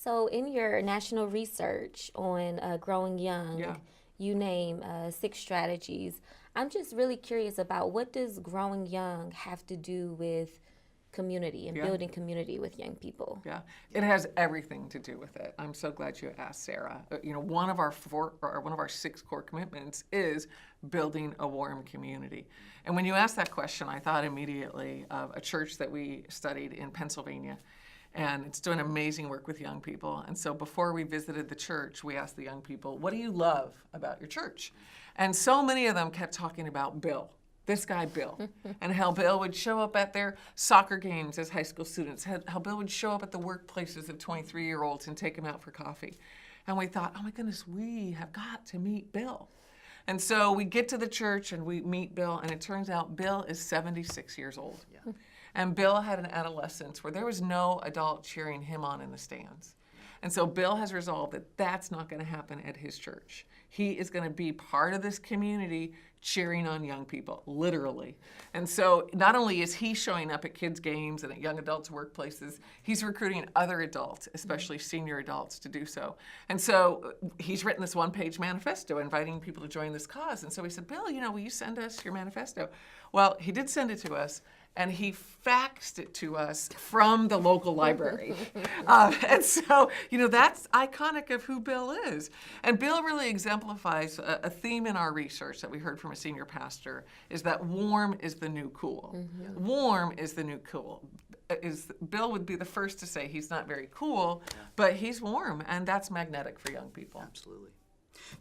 So in your national research on growing young, Yeah. you name 6 strategies. I'm just really curious about what does growing young have to do with community and Yeah. building community with young people? Yeah, it has everything to do with it. I'm so glad you asked, Sarah. One of our 6 core commitments is building a warm community. And when you asked that question, I thought immediately of a church that we studied in Pennsylvania. And it's doing amazing work with young people. And so before we visited the church, we asked the young people, what do you love about your church? And so many of them kept talking about Bill. This guy, Bill, and how Bill would show up at their soccer games as high school students, how Bill would show up at the workplaces of 23-year-olds and take them out for coffee. And we thought, oh my goodness, we have got to meet Bill. And so we get to the church and we meet Bill, and it turns out Bill is 76 years old. Yeah. And Bill had an adolescence where there was no adult cheering him on in the stands. And so Bill has resolved that that's not going to happen at his church. He is going to be part of this community cheering on young people, literally. And so not only is he showing up at kids' games and at young adults' workplaces, he's recruiting other adults, especially senior adults, to do so. And so he's written this one-page manifesto inviting people to join this cause. And so we said, Bill, will you send us your manifesto? Well, he did send it to us, and he faxed it to us from the local library. And so, that's iconic of who Bill is. And Bill really exemplifies a theme in our research that we heard from a senior pastor, is that warm is the new cool. Mm-hmm. Warm is the new cool. Bill would be the first to say he's not very cool, but he's warm, and that's magnetic for young people. Absolutely.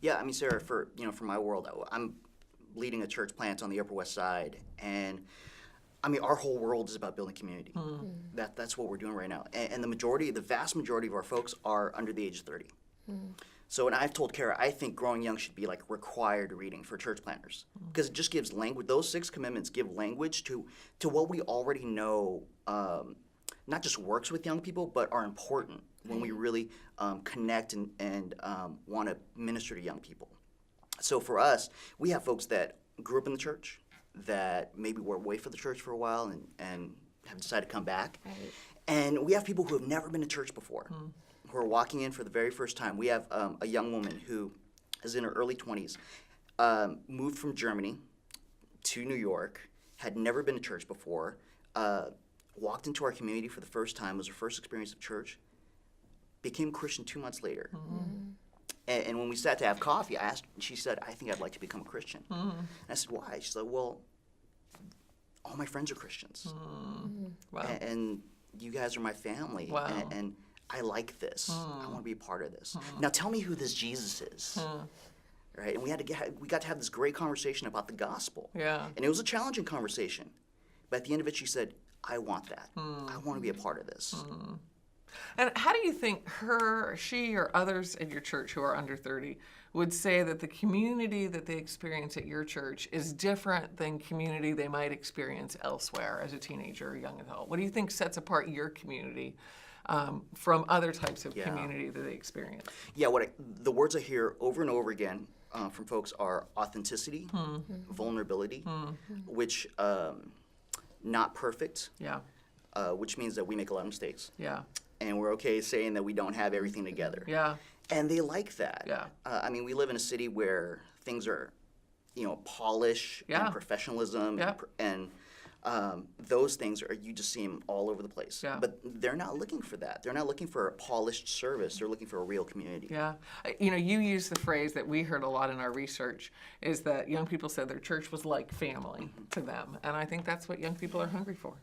Yeah, Sarah, for my world, I'm leading a church plant on the Upper West Side, and our whole world is about building community. That's what we're doing right now. And the vast majority of our folks are under the age of 30. So, and I've told Kara, I think growing young should be like required reading for church planners, because it just gives language. Those 6 commitments give language to what we already know, not just works with young people, but are important when we really connect and want to minister to young people. So for us, we have folks that grew up in the church, that maybe were away from the church for a while and have decided to come back. Right. And we have people who have never been to church before, who are walking in for the very first time. We have a young woman who is in her early 20s, moved from Germany to New York, had never been to church before, walked into our community for the first time, was her first experience of church, became a Christian 2 months later. And when we sat to have coffee, she said, I think I'd like to become a Christian. And I said, why? She said, well, all my friends are Christians. Wow. And you guys are my family. Wow. And I like this. I want to be a part of this. Now tell me who this Jesus is. Right? And we got to have this great conversation about the gospel. Yeah. And it was a challenging conversation. But at the end of it, she said, I want that. I want to be a part of this. And how do you think she, or others in your church who are under 30 would say that the community that they experience at your church is different than community they might experience elsewhere as a teenager or young adult? What do you think sets apart your community from other types of community that they experience? Yeah, the words I hear over and over again from folks are authenticity, vulnerability, which not perfect, which means that we make a lot of mistakes. Yeah. And we're okay saying that we don't have everything together. Yeah. And they like that. Yeah. We live in a city where things are, polish and professionalism and those things you just see them all over the place. Yeah. But they're not looking for that. They're not looking for a polished service. They're looking for a real community. Yeah. You use the phrase that we heard a lot in our research, is that young people said their church was like family to them. And I think that's what young people are hungry for.